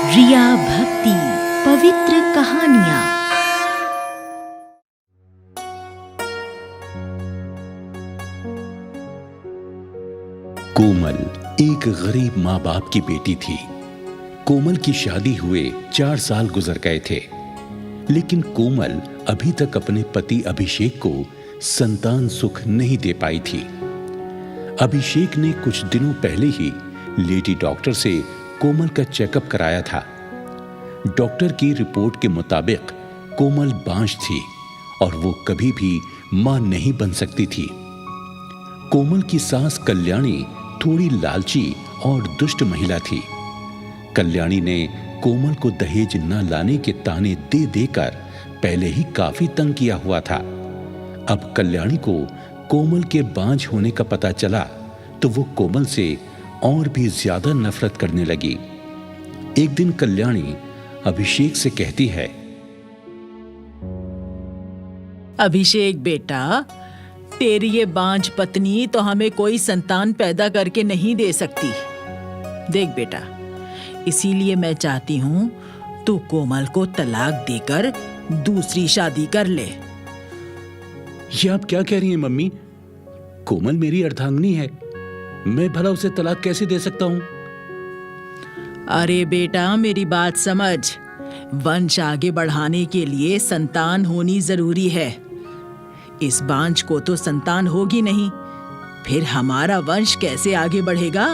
रिया भक्ति पवित्र कहानियां। कोमल एक गरीब माँ बाप की बेटी थी। कोमल की शादी हुए 4 साल गुजर गए थे, लेकिन कोमल अभी तक अपने पति अभिषेक को संतान सुख नहीं दे पाई थी। अभिषेक ने कुछ दिनों पहले ही लेडी डॉक्टर से कोमल का चेकअप कराया था। डॉक्टर की रिपोर्ट के मुताबिक कोमल बांझ थी और वो कभी भी मां नहीं बन सकती थी। कोमल की सास कल्याणी थोड़ी लालची और दुष्ट महिला थी। कल्याणी ने कोमल को दहेज न लाने के ताने दे देकर पहले ही काफी तंग किया हुआ था। अब कल्याणी को कोमल के बांझ होने का पता चला तो वो कोमल से और भी ज्यादा नफरत करने लगी। एक दिन कल्याणी अभिषेक से कहती है, अभिषेक बेटा, तेरी ये बांझ पत्नी तो हमें कोई संतान पैदा करके नहीं दे सकती। देख बेटा, इसीलिए मैं चाहती हूँ तू कोमल को तलाक देकर दूसरी शादी कर ले। ये आप क्या कह रही हैं मम्मी? कोमल मेरी अर्धांगिनी है, मैं भला उसे तलाक कैसे दे सकता हूँ? अरे बेटा, मेरी बात समझ। वंश आगे बढ़ाने के लिए संतान होनी जरूरी है। इस बांझ को तो संतान होगी नहीं, फिर हमारा वंश कैसे आगे बढ़ेगा?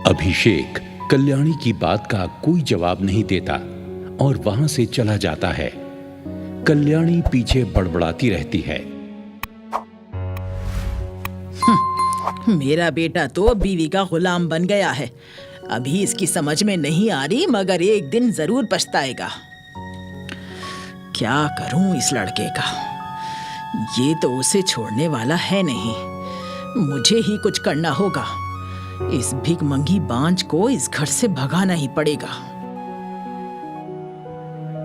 अभिषेक कल्याणी की बात का कोई जवाब नहीं देता और वहां से चला जाता है। कल्याणी पीछे बड़बड़ाती रहती है, मेरा बेटा तो बीवी का गुलाम बन गया है। अभी इसकी समझ में नहीं आ रही, मगर एक दिन जरूर पछताएगा। क्या करूं इस लड़के का? ये तो उसे छोड़ने वाला है नहीं, मुझे ही कुछ करना होगा। इस भिखमंगी बांझ को इस घर से भगाना ही पड़ेगा।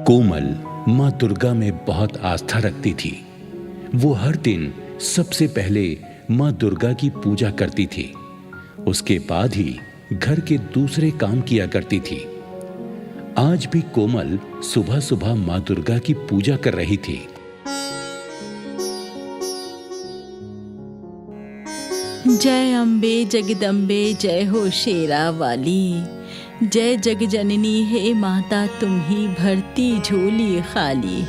कोमल माँ दुर्गा में बहुत आस्था रखती थी। वो हर दिन सबसे पहले माँ दुर्गा की पूजा करती थी, उसके बाद ही घर के दूसरे काम किया करती थी। आज भी कोमल सुबह सुबह माँ दुर्गा की पूजा कर रही थी। जय अम्बे जगदम्बे, जय हो शेरा वाली, जय जग जननी है माता, तुम ही भरती झोली खाली।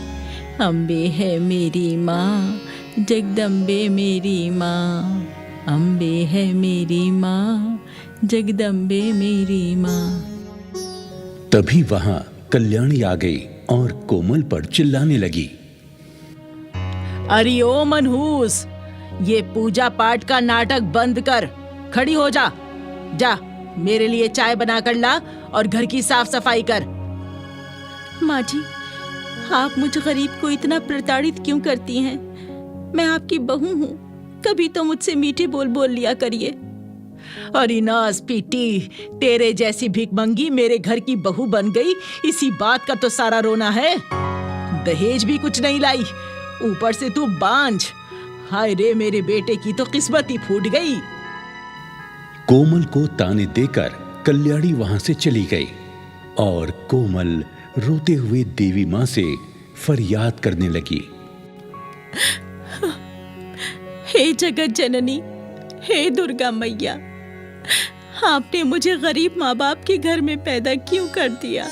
अम्बे है मेरी माँ, जगदम्बे मेरी माँ, अम्बे है मेरी माँ, जगदम्बे मेरी माँ। तभी वहां कल्याणी आ गई और कोमल पर चिल्लाने लगी, अरे ओ मनहूस, ये पूजा पाठ का नाटक बंद कर, खड़ी हो जा। जा मेरे लिए चाय बना कर ला और घर की साफ सफाई कर। माँ जी, आप मुझ गरीब को इतना प्रताड़ित क्यों करती हैं? मैं आपकी बहू हूँ, कभी तो मुझसे मीठे बोल बोल लिया करिए। अरे नास पीटी, तेरे जैसी भिखमंगी मेरे घर की बहू बन गई, इसी बात का तो सारा रोना है। दहेज भी कुछ नहीं लाई, ऊपर से तू बांझ। हाय रे, मेरे बेटे की तो किस्मत ही फूट गई। कोमल को ताने देकर कल्याणी वहां से चली गई और कोमल रोते हुए देवी माँ से फरियाद करने लगी, हे जगत जननी, हे दुर्गा मैया, आपने मुझे गरीब माँ बाप के घर में पैदा क्यों कर दिया?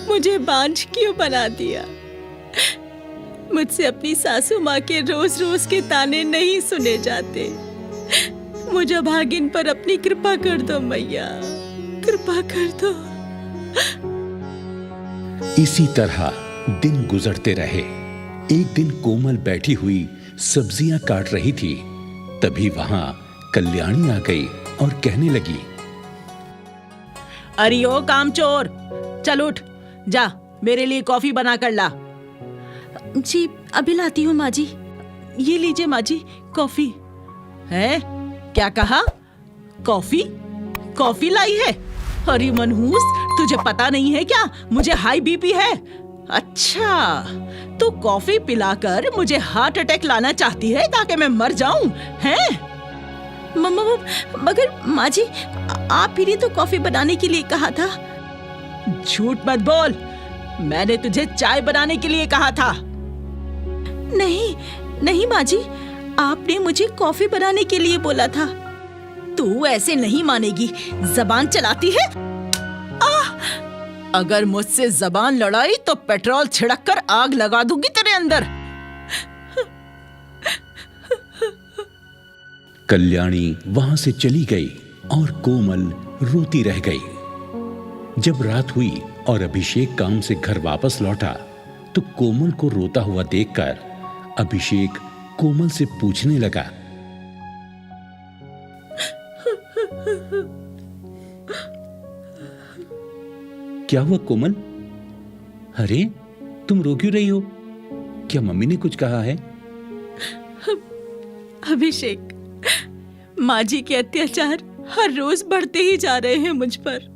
मुझे बांझ क्यों बना दिया? मुझसे अपनी सासू माँ के रोज रोज के ताने नहीं सुने जाते। मुझे भागिन पर अपनी कृपा कर दो मैया, कृपा कर दो। इसी तरह दिन गुजरते रहे। एक दिन कोमल बैठी हुई सब्जियां काट रही थी, तभी वहां कल्याणी आ गई और कहने लगी, अरे ओ कामचोर, चल उठ, जा मेरे लिए कॉफी बना कर ला। जी अभी लाती हूँ माँ जी। ये लीजिए माँ जी, कॉफी है। क्या कहा? कॉफी? कॉफी लाई है? अरे मनहूस, तुझे पता नहीं है क्या, मुझे हाई बीपी है। अच्छा, तू कॉफी पिलाकर मुझे हार्ट अटैक लाना चाहती है ताकि मैं मर जाऊं, हैं? मगर माँ जी, आप फिर ही तो कॉफी बनाने के लिए कहा था। झूठ मत बोल, मैंने तुझे चाय बनाने के लिए कहा था। नहीं नहीं माँ जी, आपने मुझे कॉफी बनाने के लिए बोला था। तू ऐसे नहीं मानेगी, जबान चलाती है। अगर मुझसे जबान लड़ाई तो पेट्रोल छिड़क कर आग लगा दूंगी तेरे अंदर। कल्याणी वहां से चली गई और कोमल रोती रह गई। जब रात हुई और अभिषेक काम से घर वापस लौटा तो कोमल को रोता हुआ देखकर अभिषेक कोमल से पूछने लगा, क्या हुआ कोमल? अरे तुम रो क्यों रही हो? क्या मम्मी ने कुछ कहा है? अभिषेक, माँ जी के अत्याचार हर रोज बढ़ते ही जा रहे हैं मुझ पर।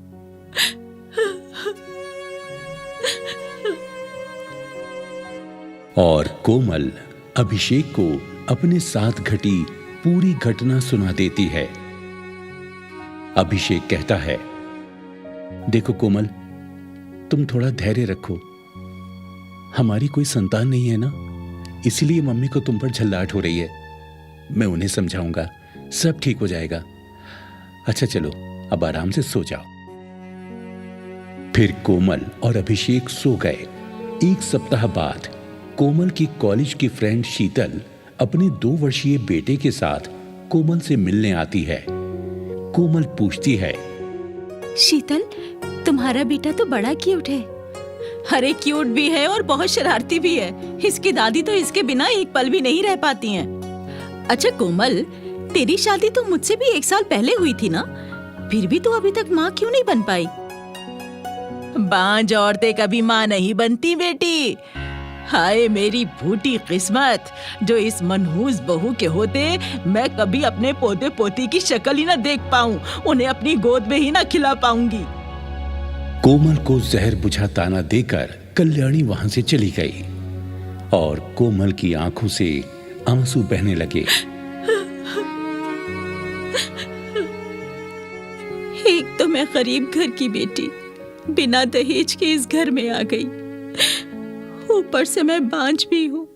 और कोमल अभिषेक को अपने साथ घटी पूरी घटना सुना देती है। अभिषेक कहता है, देखो कोमल, तुम थोड़ा धैर्य रखो। हमारी कोई संतान नहीं है ना, इसलिए मम्मी को तुम पर झल्लाहट हो रही है। मैं उन्हें समझाऊंगा, सब ठीक हो जाएगा। अच्छा चलो, अब आराम से सो जाओ। फिर कोमल और अभिषेक सो गए। एक सप्ताह बाद कोमल की कॉलेज की फ्रेंड शीतल अपने 2 वर्षीय बेटे के साथ कोमल से मिलने आती है। कोमल पूछती है, शीतल, तुम्हारा बेटा तो बड़ा क्यूट है। अरे क्यूट भी है और बहुत शरारती भी है। इसकी दादी तो इसके बिना एक पल भी नहीं रह पाती हैं। अच्छा कोमल, तेरी शादी तो मुझसे भी 1 साल पहले हुई थी ना, फिर भी तू अभी तक माँ क्यों नहीं बन पाई? बांझ औरतें कभी माँ नहीं बनती बेटी। हाय मेरी फूटी किस्मत, जो इस मनहूस बहू के होते मैं कभी अपने पोते पोती की शक्ल ही ना देख पाऊं, उन्हें अपनी गोद में ही ना खिला पाऊंगी। कोमल को जहर बुझा ताना देकर कल्याणी वहां से चली गई और कोमल की आंखों से आंसू बहने लगे। एक तो मैं गरीब घर की बेटी, बिना दहेज के इस घर में आ गई। ऊपर से मैं बांझ भी हूँ।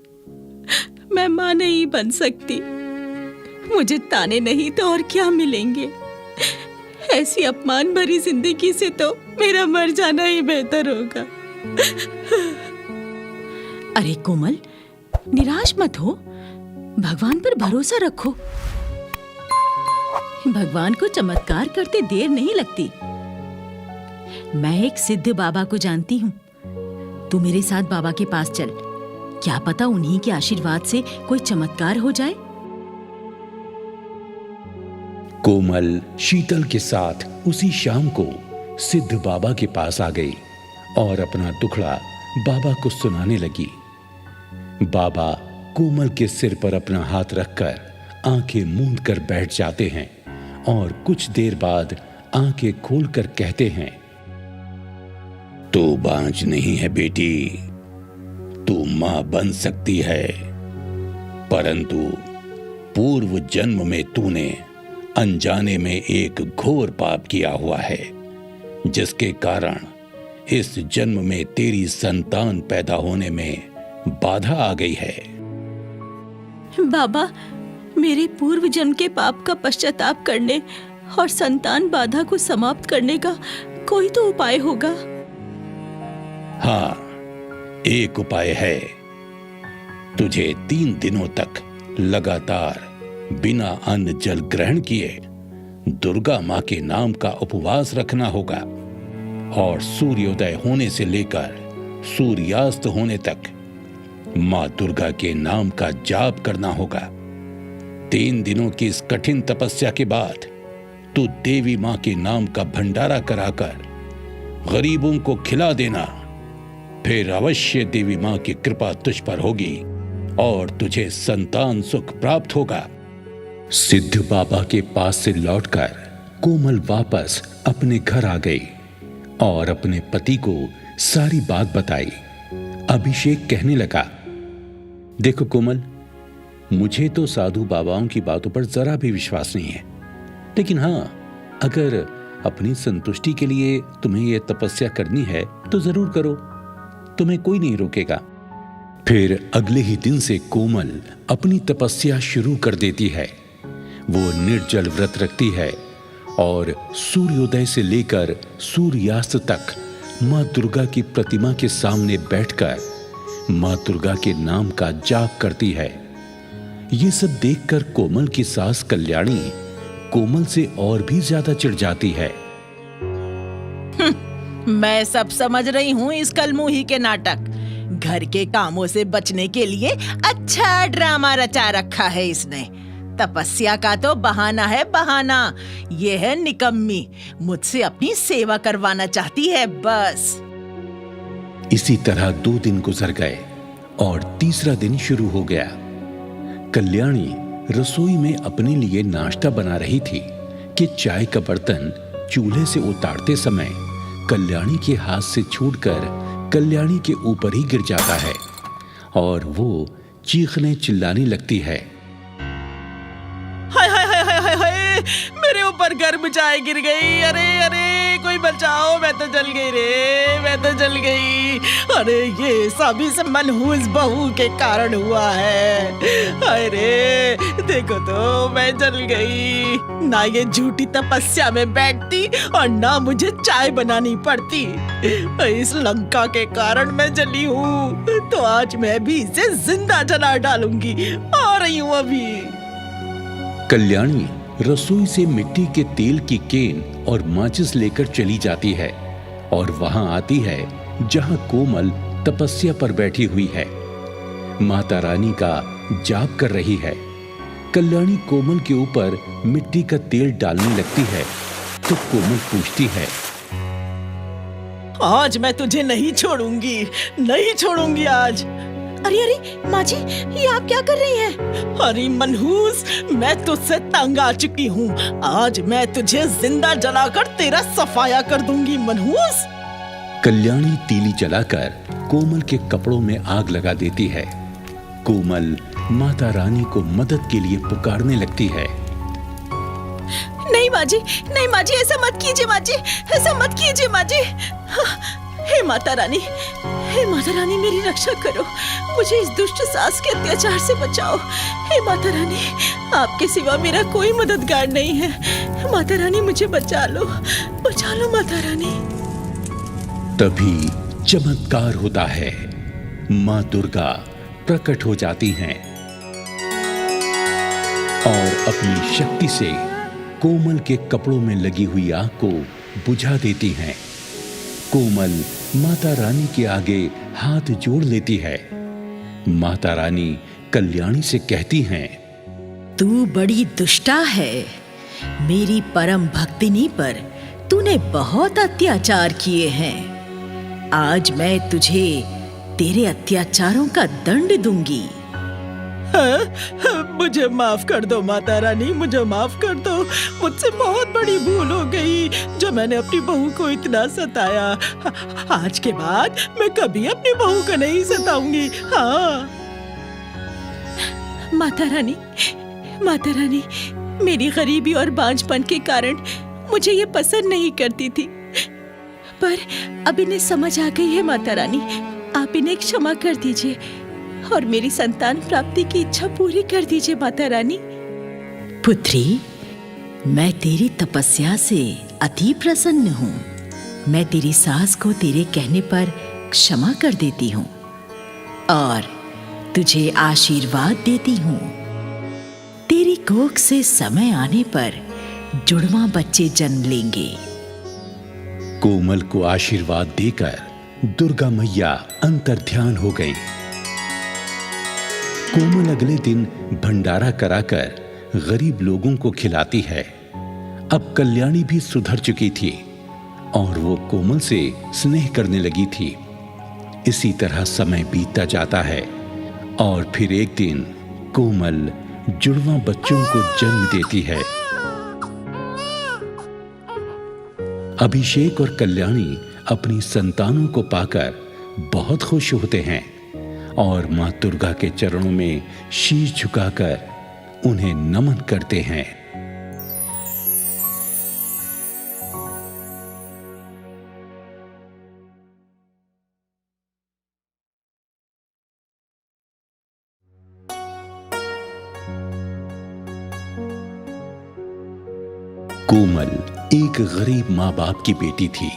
मैं माँ नहीं बन सकती। मुझे ताने नहीं तो और क्या मिलेंगे। ऐसी अपमान भरी जिंदगी से तो मेरा मर जाना ही बेहतर होगा। अरे कोमल, निराश मत हो, भगवान पर भरोसा रखो। भगवान को चमत्कार करते देर नहीं लगती। मैं एक सिद्ध बाबा को जानती हूँ। तू मेरे साथ बाबा के पास चल, क्या पता उन्हीं के आशीर्वाद से कोई चमत्कार हो जाए। कोमल शीतल के साथ उसी शाम को सिद्ध बाबा के पास आ गई और अपना दुखड़ा बाबा को सुनाने लगी। बाबा कोमल के सिर पर अपना हाथ रखकर आंखें मूंद कर बैठ जाते हैं और कुछ देर बाद आंखें खोलकर कहते हैं, तू बांझ नहीं है बेटी, तू मां बन सकती है, परंतु पूर्व जन्म में तूने अनजाने में एक घोर पाप किया हुआ है, जिसके कारण इस जन्म में तेरी संतान पैदा होने में बाधा आ गई है। बाबा, मेरे पूर्व जन्म के पाप का पश्चाताप करने और संतान बाधा को समाप्त करने का कोई तो उपाय होगा। हाँ, एक उपाय है। तुझे 3 दिनों तक लगातार बिना अन्न जल ग्रहण किए दुर्गा माँ के नाम का उपवास रखना होगा और सूर्योदय होने से लेकर सूर्यास्त होने तक माँ दुर्गा के नाम का जाप करना होगा। 3 दिनों की इस कठिन तपस्या के बाद तू देवी माँ के नाम का भंडारा कराकर गरीबों को खिला देना। फिर अवश्य देवी माँ की कृपा तुझ पर होगी और तुझे संतान सुख प्राप्त होगा। सिद्ध बाबा के पास से लौटकर कोमल वापस अपने घर आ गई और अपने पति को सारी बात बताई। अभिषेक कहने लगा, देखो कोमल, मुझे तो साधु बाबाओं की बातों पर जरा भी विश्वास नहीं है। लेकिन हाँ, अगर अपनी संतुष्टि के लिए तुम्हें यह तपस्या करनी है तो जरूर करो, तुम्हें कोई नहीं रोकेगा। फिर अगले ही दिन से कोमल अपनी तपस्या शुरू कर देती है। वो निर्जल व्रत रखती है और सूर्योदय से लेकर सूर्यास्त तक माँ दुर्गा की प्रतिमा के सामने बैठकर माँ दुर्गा के नाम का जाप करती है। ये सब देखकर कोमल की सास कल्याणी कोमल से और भी ज्यादा चिढ़ जाती है। मैं सब समझ रही हूँ इस कलमुही के नाटक। घर के कामों से बचने के लिए अच्छा ड्रामा रचा रखा है इसने। तपस्या का तो बहाना है बहाना। ये है निकम्मी, मुझसे अपनी सेवा करवाना चाहती है बस। इसी तरह 2 दिन गुजर गए और तीसरा दिन शुरू हो गया। कल्याणी रसोई में अपने लिए नाश्ता बना रही थी कि चाय का बर्तन चूल्हे से उतारते समय कल्याणी के हाथ से छूटकर कल्याणी के ऊपर ही गिर जाता है और वो चीखने चिल्लाने लगती है। हाय हाय हाय हाय हाय हाय, मेरे ऊपर गर्म चाय गिर गई। अरे अरे कोई बचाओ, मैं तो जल गई रे, मैं तो जल गई। अरे ये सब इस मनहूस बहू के कारण हुआ है। अरे देखो तो मैं जल गई। ना ये झूठी तपस्या में बैठती और ना मुझे चाय बनानी पड़ती। इस लंका के कारण मैं जली हूँ, तो आज मैं भी इसे जिंदा जला डालूंगी। आ रही हूँ अभी। कल्याणी रसोई से मिट्टी के तेल की केन और माचिस लेकर चली जाती है और वहां आती है जहां कोमल तपस्या पर बैठी हुई है, माता रानी का जाप कर रही है। कल्याणी कोमल के ऊपर मिट्टी का तेल डालने लगती है तो कोमल पूछती है, आज मैं तुझे नहीं छोड़ूंगी, नहीं छोड़ूंगी आज। अरे अरे माँ जी, ये आप क्या कर रही हैं? अरे मनहूस, मैं तुझसे तंग आ चुकी हूँ। आज मैं तुझे जिंदा जलाकर तेरा सफाया कर दूंगी मनहूस। कल्याणी तीली जलाकर कोमल के कपड़ों में आग लगा देती है। कोमल माता रानी को मदद के लिए पुकारने लगती है। नहीं माँ जी, नहीं माँ जी, ऐसा मत कीजिए माँ जी, ऐसा मत कीजिए माँ जी। हे माता रानी, हे माता रानी, मेरी रक्षा करो, मुझे इस दुष्ट सास के अत्याचार से बचाओ। हे माता रानी, आपके सिवा मेरा कोई मददगार नहीं है। माता रानी मुझे बचा लो माता रानी। तभी चमत्कार होता है, माँ दुर्गा प्रकट हो जाती हैं और अपनी शक्ति से कोमल के कपड़ों में लगी हुई आग को बुझा देती हैं। कोमल माता रानी के आगे हाथ जोड़ लेती है। माता रानी कल्याणी से कहती हैं, तू बड़ी दुष्टा है। मेरी परम भक्तिनी पर तूने बहुत अत्याचार किए हैं। आज मैं तुझे तेरे अत्याचारों का दंड दूंगी। मुझे माफ कर दो माता रानी, मुझे माफ कर दो। मुझसे बहुत बड़ी भूल हो गई जो मैंने अपनी बहू को इतना सताया। आज के बाद मैं कभी अपनी बहू को नहीं सताऊंगी। हाँ माता रानी, मेरी गरीबी और बांझपन के कारण मुझे ये पसंद नहीं करती थी, पर अब इन्हें समझ आ गई है। माता रानी, आप इन्हें क्षमा कर दीजिए और मेरी संतान प्राप्ति की इच्छा पूरी कर दीजिए। माता रानी। पुत्री, मैं तेरी तपस्या से अति प्रसन्न हूँ। मैं तेरी सास को तेरे कहने पर क्षमा कर देती हूँ और तुझे आशीर्वाद देती हूँ। तेरी कोख से समय आने पर जुड़वा बच्चे जन्म लेंगे। कोमल को आशीर्वाद देकर दुर्गा मैया अंतर्ध्यान हो गई। कोमल अगले दिन भंडारा कराकर गरीब लोगों को खिलाती है। अब कल्याणी भी सुधर चुकी थी और वो कोमल से स्नेह करने लगी थी। इसी तरह समय बीतता जाता है और फिर एक दिन कोमल जुड़वा बच्चों को जन्म देती है। अभिषेक और कल्याणी अपनी संतानों को पाकर बहुत खुश होते हैं और मां दुर्गा के चरणों में शीश झुकाकर उन्हें नमन करते हैं। कोमल एक गरीब माँ बाप की बेटी थी।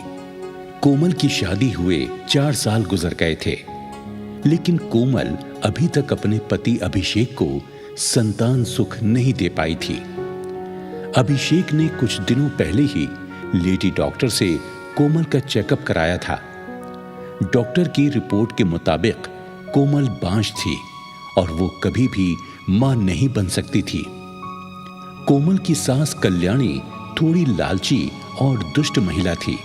कोमल की शादी हुए 4 साल गुजर गए थे, लेकिन कोमल अभी तक अपने पति अभिषेक को संतान सुख नहीं दे पाई थी। अभिषेक ने कुछ दिनों पहले ही लेडी डॉक्टर से कोमल का चेकअप कराया था। डॉक्टर की रिपोर्ट के मुताबिक कोमल बांझ थी और वो कभी भी मां नहीं बन सकती थी। कोमल की सास कल्याणी थोड़ी लालची और दुष्ट महिला थी।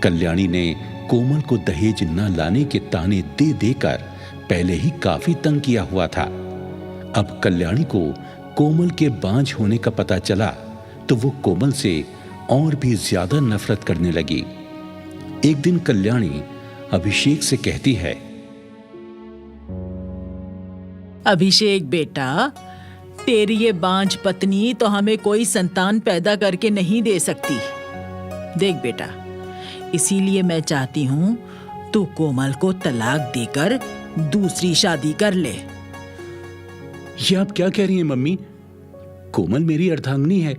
कल्याणी ने कोमल को दहेज न लाने के ताने दे देकर पहले ही काफी तंग किया हुआ था। अब कल्याणी को कोमल के बांझ होने का पता चला तो वो कोमल से और भी ज्यादा नफरत करने लगी। एक दिन कल्याणी अभिषेक से कहती है, अभिषेक बेटा, तेरी ये बांझ पत्नी तो हमें कोई संतान पैदा करके नहीं दे सकती। देख बेटा, इसीलिए मैं चाहती हूँ तू कोमल को तलाक देकर दूसरी शादी कर ले। ये आप क्या कह रही हैं मम्मी? कोमल मेरी अर्धांगिनी है,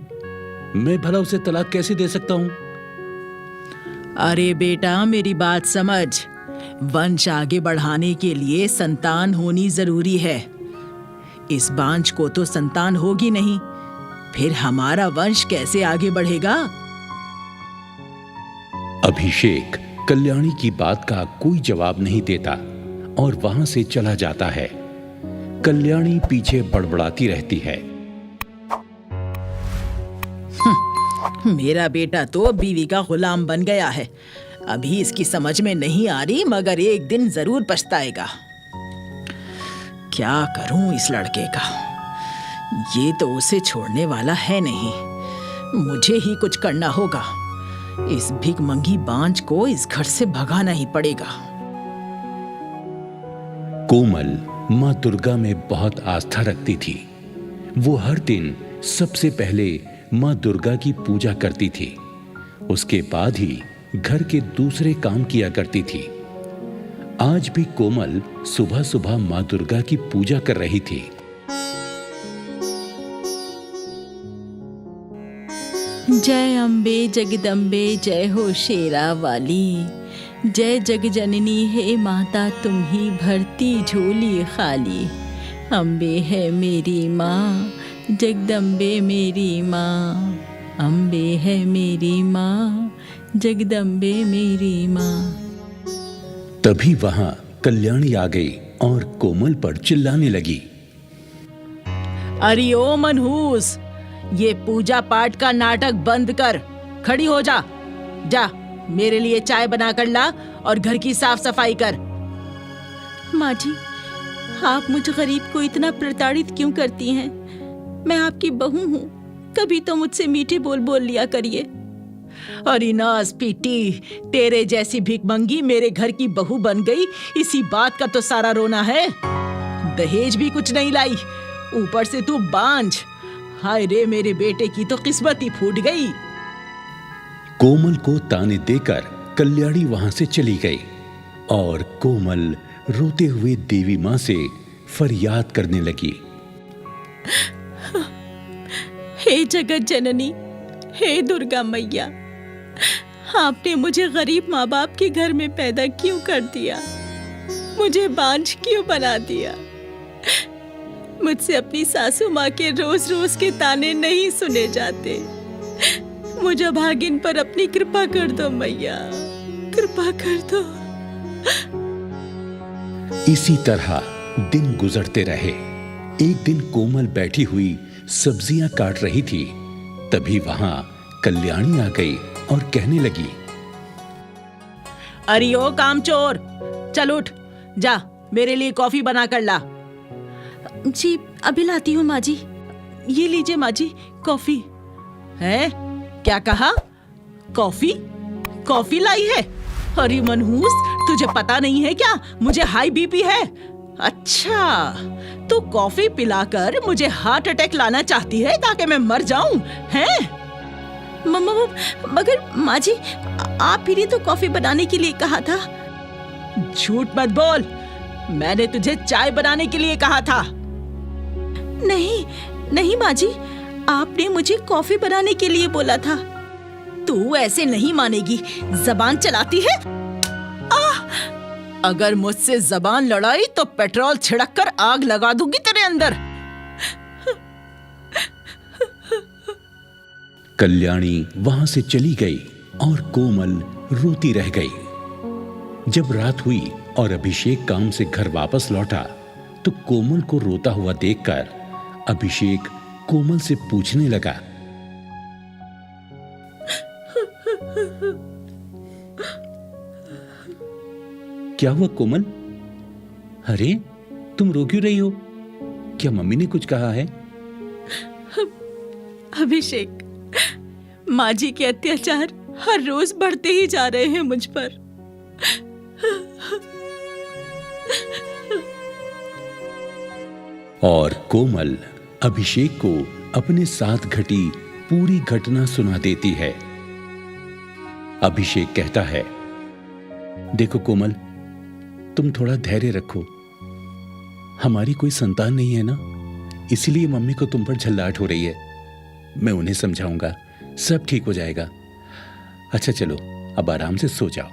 मैं भला उसे तलाक कैसे दे सकता हूँ? अरे बेटा, मेरी बात समझ। वंश आगे बढ़ाने के लिए संतान होनी जरूरी है। इस बांझ को तो संतान होगी नहीं, फिर हमारा वंश कैसे आगे बढ़ेगा? अभिषेक कल्याणी की बात का कोई जवाब नहीं देता और वहां से चला जाता है। कल्याणी पीछे बड़बड़ाती रहती है, मेरा बेटा तो बीवी का गुलाम बन गया है। अभी इसकी समझ में नहीं आ रही, मगर एक दिन जरूर पछताएगा। क्या करूं इस लड़के का? ये तो उसे छोड़ने वाला है नहीं। मुझे ही कुछ करना होगा। इस भिखमंगी बांझ को इस घर से भगाना ही पड़ेगा। कोमल माँ दुर्गा में बहुत आस्था रखती थी। वो हर दिन सबसे पहले माँ दुर्गा की पूजा करती थी। उसके बाद ही घर के दूसरे काम किया करती थी। आज भी कोमल सुबह सुबह माँ दुर्गा की पूजा कर रही थी। जय अम्बे जगदम्बे, जय हो शेरा वाली। जय जग जननी है माता, तुम ही भरती झोली खाली। अम्बे है मेरी माँ, जगदम्बे मेरी माँ। अम्बे है मेरी माँ, जगदम्बे मेरी माँ। तभी वहां कल्याणी आ गई और कोमल पर चिल्लाने लगी, अरे ओ मनहूस, ये पूजा पाठ का नाटक बंद कर। खड़ी हो जा। जा, मेरे लिए चाय बना कर ला और घर की साफ सफाई कर। माँ जी, आप मुझ गरीब को इतना प्रताड़ित क्यों करती हैं? मैं आपकी बहू हूँ, कभी तो मुझसे मीठे बोल बोल लिया करिए। अरे नाज पीटी, तेरे जैसी भिखमंगी मेरे घर की बहू बन गई, इसी बात का तो सारा रोना है। दहेज भी कुछ नहीं लाई, ऊपर से तू बांझ। हाय रे, मेरे बेटे की तो किस्मत ही फूट गई। कोमल को ताने देकर कल्याणी वहां से चली गई और कोमल रोते हुए देवी माँ से फरियाद करने लगी, हे जगत जननी, हे दुर्गा मैया, आपने मुझे गरीब माँ बाप के घर में पैदा क्यों कर दिया? मुझे बांझ क्यों बना दिया? मुझसे अपनी सासू माँ के रोज रोज के ताने नहीं सुने जाते। मुझे भागिन पर अपनी कृपा कर दो मैया, कृपा कर दो। इसी तरह दिन गुजरते रहे। एक दिन कोमल बैठी हुई सब्जियां काट रही थी, तभी वहां कल्याणी आ गई और कहने लगी, अरे ओ कामचोर, चल उठ, जा मेरे लिए कॉफी बना कर ला। जी अभी लाती हूँ माँ जी। ये लीजिए माँ जी, कॉफी है। क्या कहा? कॉफी? कॉफी लाई है? अरे मनहूस, तुझे पता नहीं है क्या मुझे हाई बीपी है? अच्छा, तू कॉफी पिलाकर मुझे हार्ट अटैक लाना चाहती है ताकि मैं मर जाऊं, हैं? मगर माँ जी, आप ही ने तो कॉफी बनाने के लिए कहा था। झूठ मत बोल, मैंने तुझे चाय बनाने के लिए कहा था। नहीं नहीं माँ जी, आपने मुझे कॉफी बनाने के लिए बोला था। तू ऐसे नहीं मानेगी, जबान चलाती है। अगर मुझसे जबान लड़ाई तो पेट्रोल छिड़क कर आग लगा दूंगी तेरे अंदर। कल्याणी वहां से चली गई और कोमल रोती रह गई। जब रात हुई और अभिषेक काम से घर वापस लौटा तो कोमल को रोता हुआ देखकर अभिषेक कोमल से पूछने लगा, क्या हुआ कोमल? अरे तुम रो क्यों रही हो? क्या मम्मी ने कुछ कहा है? अभिषेक, माँ जी के अत्याचार हर रोज बढ़ते ही जा रहे हैं मुझ पर। और कोमल अभिषेक को अपने साथ घटी पूरी घटना सुना देती है। अभिषेक कहता है, देखो कोमल, तुम थोड़ा धैर्य रखो। हमारी कोई संतान नहीं है ना, इसलिए मम्मी को तुम पर झल्लाहट हो रही है। मैं उन्हें समझाऊंगा, सब ठीक हो जाएगा। अच्छा चलो, अब आराम से सो जाओ।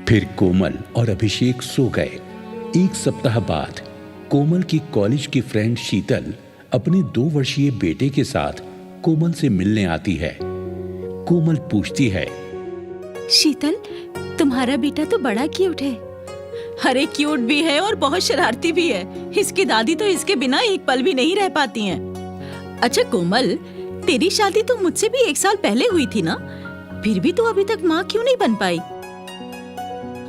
फिर कोमल और अभिषेक सो गए। एक सप्ताह बाद कोमल की कॉलेज की फ्रेंड शीतल अपने 2 वर्षीय बेटे के साथ कोमल से मिलने आती है। कोमल पूछती है, शीतल, तुम्हारा बेटा तो बड़ा क्यूट है। अरे क्यूट भी है और बहुत शरारती भी है। इसकी दादी तो इसके बिना एक पल भी नहीं रह पाती हैं। अच्छा कोमल, तेरी शादी तो मुझसे भी 1 साल पहले हुई थी ना, फिर भी तू अभी तक माँ क्यों नहीं बन पाई?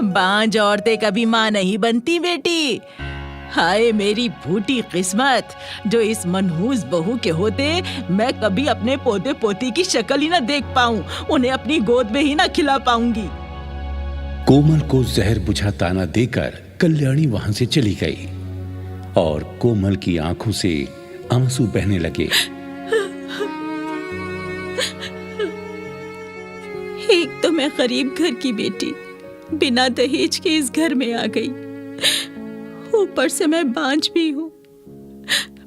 बांझ औरतें कभी माँ नहीं बनती बेटी। हाय मेरी भूटी किस्मत, जो इस मनहूस बहू के होते मैं कभी अपने पोते पोती की शक्ल ही ना देख पाऊं, उन्हें अपनी गोद में ही ना खिला पाऊंगी। कोमल को जहर बुझा ताना देकर कल्याणी वहां से चली गई और कोमल की आंखों से आंसू बहने लगे। एक तो मैं गरीब घर की बेटी, बिना दहेज के इस घर में आ गई। ऊपर से मैं बांझ भी हूँ।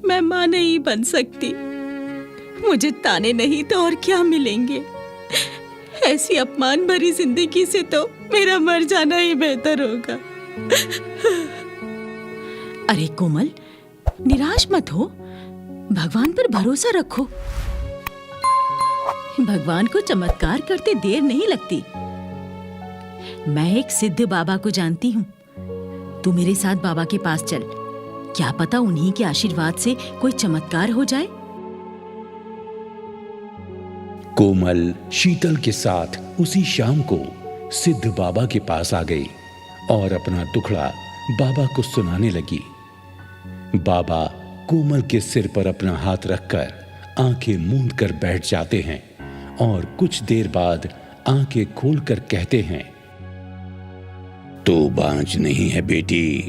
मैं माँ नहीं बन सकती। मुझे ताने नहीं तो और क्या मिलेंगे। ऐसी अपमान भरी जिंदगी से तो मेरा मर जाना ही बेहतर होगा। अरे कोमल, निराश मत हो, भगवान पर भरोसा रखो। भगवान को चमत्कार करते देर नहीं लगती। मैं एक सिद्ध बाबा को जानती हूँ। तू मेरे साथ बाबा के पास चल, क्या पता उन्हीं के आशीर्वाद से कोई चमत्कार हो जाए। कोमल शीतल के साथ उसी शाम को सिद्ध बाबा के पास आ गई और अपना दुखड़ा बाबा को सुनाने लगी। बाबा कोमल के सिर पर अपना हाथ रखकर आंखें मूंद कर बैठ जाते हैं और कुछ देर बाद आंखें खोलकर कहते हैं, तू बांझ नहीं है बेटी,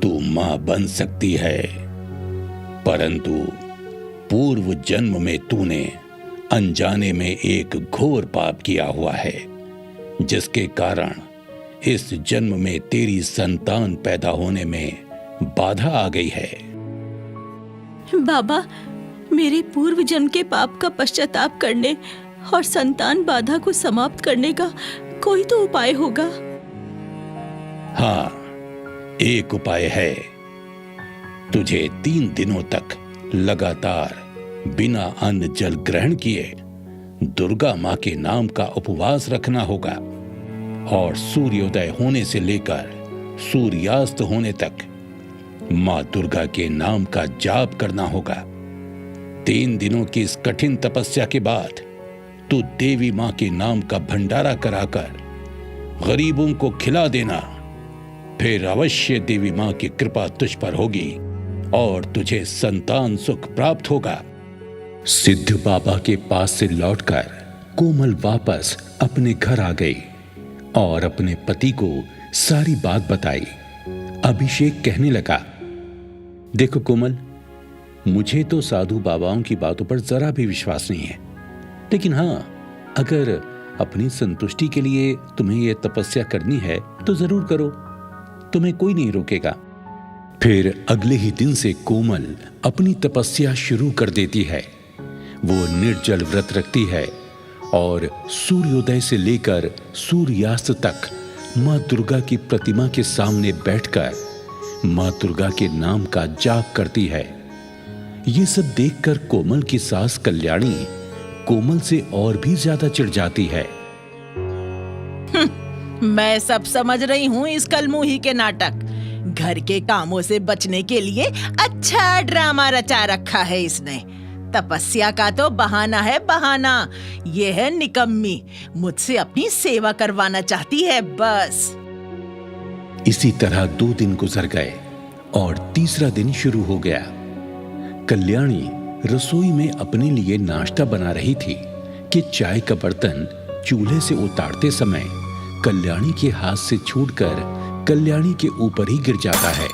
तू मां बन सकती है, परंतु पूर्व जन्म में तूने अनजाने में एक घोर पाप किया हुआ है, जिसके कारण इस जन्म में तेरी संतान पैदा होने में बाधा आ गई है। बाबा, मेरे पूर्व जन्म के पाप का पश्चाताप करने और संतान बाधा को समाप्त करने का कोई तो उपाय होगा। हाँ, एक उपाय है। तुझे 3 दिनों तक लगातार बिना अन्न जल ग्रहण किए दुर्गा माँ के नाम का उपवास रखना होगा और सूर्योदय होने से लेकर सूर्यास्त होने तक माँ दुर्गा के नाम का जाप करना होगा। 3 दिनों की इस कठिन तपस्या के बाद तू देवी माँ के नाम का भंडारा कराकर गरीबों को खिला देना। फिर अवश्य देवी माँ की कृपा तुझ पर होगी और तुझे संतान सुख प्राप्त होगा। सिद्ध बाबा के पास से लौटकर कोमल वापस अपने घर आ गई और अपने पति को सारी बात बताई। अभिषेक कहने लगा, देखो कोमल, मुझे तो साधु बाबाओं की बातों पर जरा भी विश्वास नहीं है, लेकिन हाँ, अगर अपनी संतुष्टि के लिए तुम्हें यह तपस्या करनी है तो जरूर करो, तुम्हें कोई नहीं रोकेगा। फिर अगले ही दिन से कोमल अपनी तपस्या शुरू कर देती है। वो निर्जल व्रत रखती है और सूर्योदय से लेकर सूर्यास्त तक माँ दुर्गा की प्रतिमा के सामने बैठकर माँ दुर्गा के नाम का जाप करती है। ये सब देखकर कोमल की सास कल्याणी कोमल से और भी ज्यादा चिढ़ जाती है। मैं सब समझ रही हूँ इस कलमुही के नाटक। घर के कामों से बचने के लिए अच्छा ड्रामा रचा रखा है इसने। तपस्या का तो बहाना है बहाना। ये है निकम्मी, मुझसे अपनी सेवा करवाना चाहती है बस। इसी तरह 2 दिन गुजर गए और तीसरा दिन शुरू हो गया। कल्याणी रसोई में अपने लिए नाश्ता बना रही थी कि चाय का बर्तन चूल्हे से उतारते समय कल्याणी के हाथ से छूटकर कल्याणी के ऊपर ही गिर जाता है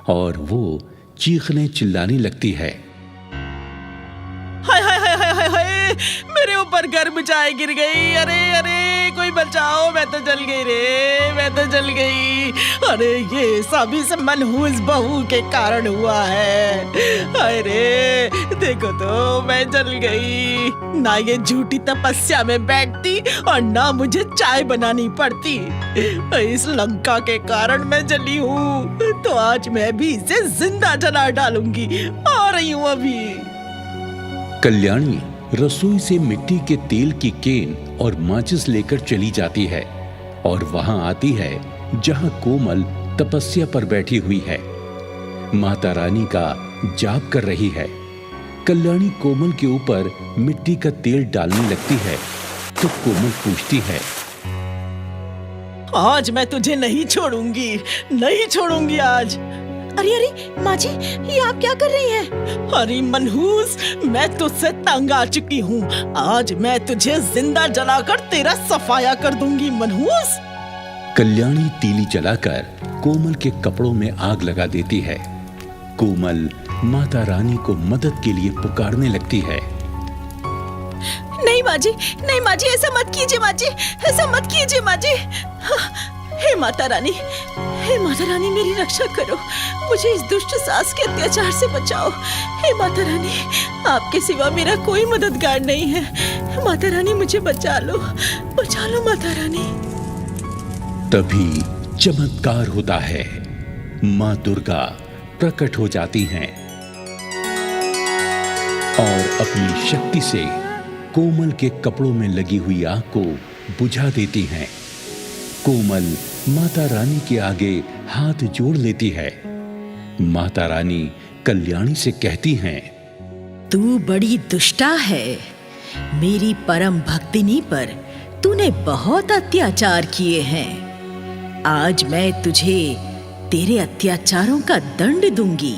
और वो चीखने चिल्लाने लगती है। हाय हाय हाय हाय हाय हाय, मेरे ऊपर गर्म चाय गिर गई। अरे अरे कोई बचाओ, मैं तो जल गई रे, मैं तो जल गई। अरे ये सब इस मनहूस बहू के कारण हुआ है। अरे देखो तो मैं जल गई। ना ये झूठी तपस्या में बैठती और ना मुझे चाय बनानी पड़ती। इस लंका के कारण मैं जली हूँ, तो आज मैं भी इसे जिंदा जला डालूंगी। आ रही हूँ अभी। कल्याणी रसोई से मिट्टी के तेल की केन और माचिस लेकर चली जाती है और वहां आती है जहां कोमल तपस्या पर बैठी हुई है, माता रानी का जाप कर रही है। कल्याणी कोमल के ऊपर मिट्टी का तेल डालने लगती है तो कोमल पूछती है, आज मैं तुझे नहीं छोड़ूंगी, नहीं छोड़ूंगी आज। अरे अरे माँ जी, ये आप क्या कर रही हैं? अरे मनहूस, मैं तुझसे तंग आ चुकी हूँ। आज मैं तुझे जिंदा जलाकर तेरा सफाया कर दूंगी मनहूस। कल्याणी तीली जलाकर कोमल के कपड़ों में आग लगा देती है। कोमल माता रानी को मदद के लिए पुकारने लगती है। नहीं माँ जी, नहीं माँ जी, ऐसा मत कीजिए माँ जी, ऐसा मत कीजिए माँ जी। हे माता रानी, हे माता रानी, मेरी रक्षा करो, मुझे इस दुष्ट सास के अत्याचार से बचाओ। हे माता रानी, आपके सिवा मेरा कोई मददगार नहीं है। माता रानी मुझे बचा लो, बचा लो माता रानी। तभी चमत्कार होता है। माँ दुर्गा प्रकट हो जाती हैं और अपनी शक्ति से कोमल के कपड़ों में लगी हुई आग को बुझा देती हैं। कोमल माता रानी के आगे हाथ जोड़ लेती है। माता रानी कल्याणी से कहती हैं, तू बड़ी दुष्टा है। मेरी परम भक्तिनी पर तूने बहुत अत्याचार किए हैं। आज मैं तुझे तेरे अत्याचारों का दंड दूंगी।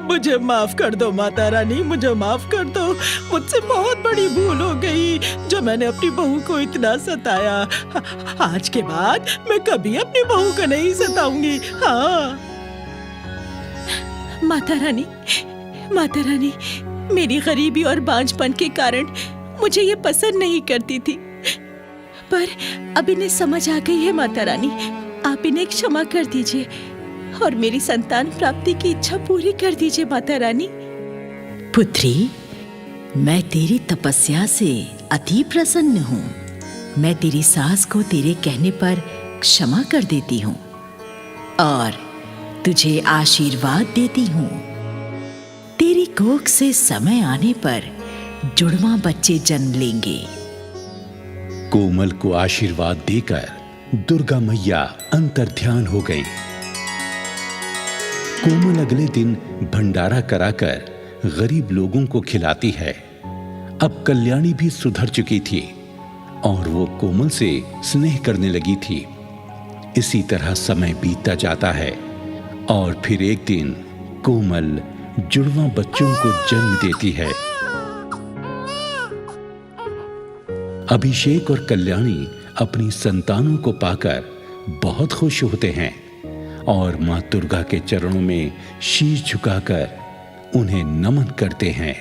मुझे माफ कर दो माता रानी, मुझे माफ कर दो। मुझसे बहुत बड़ी भूल हो गई जो मैंने अपनी बहू को इतना सताया। आज के बाद मैं कभी अपनी बहू को नहीं सताऊंगी। हाँ माता रानी, माता रानी, मेरी गरीबी और बांझपन के कारण मुझे ये पसंद नहीं करती थी, पर अब इन्हें समझ आ गई है। माता रानी, आप इन्हें क्षमा कर दीजिए और मेरी संतान प्राप्ति की इच्छा पूरी कर दीजिए माता रानी। पुत्री, मैं तेरी तपस्या से अति प्रसन्न हूँ। मैं तेरी सास को तेरे कहने पर क्षमा कर देती हूँ और तुझे आशीर्वाद देती हूँ। तेरी कोख से समय आने पर जुड़वा बच्चे जन्म लेंगे। कोमल को आशीर्वाद देकर दुर्गा मैया अंतर्ध्यान हो गई। कोमल अगले दिन भंडारा कराकर गरीब लोगों को खिलाती है। अब कल्याणी भी सुधर चुकी थी और वो कोमल से स्नेह करने लगी थी। इसी तरह समय बीतता जाता है और फिर एक दिन कोमल जुड़वा बच्चों को जन्म देती है। अभिषेक और कल्याणी अपनी संतानों को पाकर बहुत खुश होते हैं और मां दुर्गा के चरणों में शीश झुकाकर उन्हें नमन करते हैं।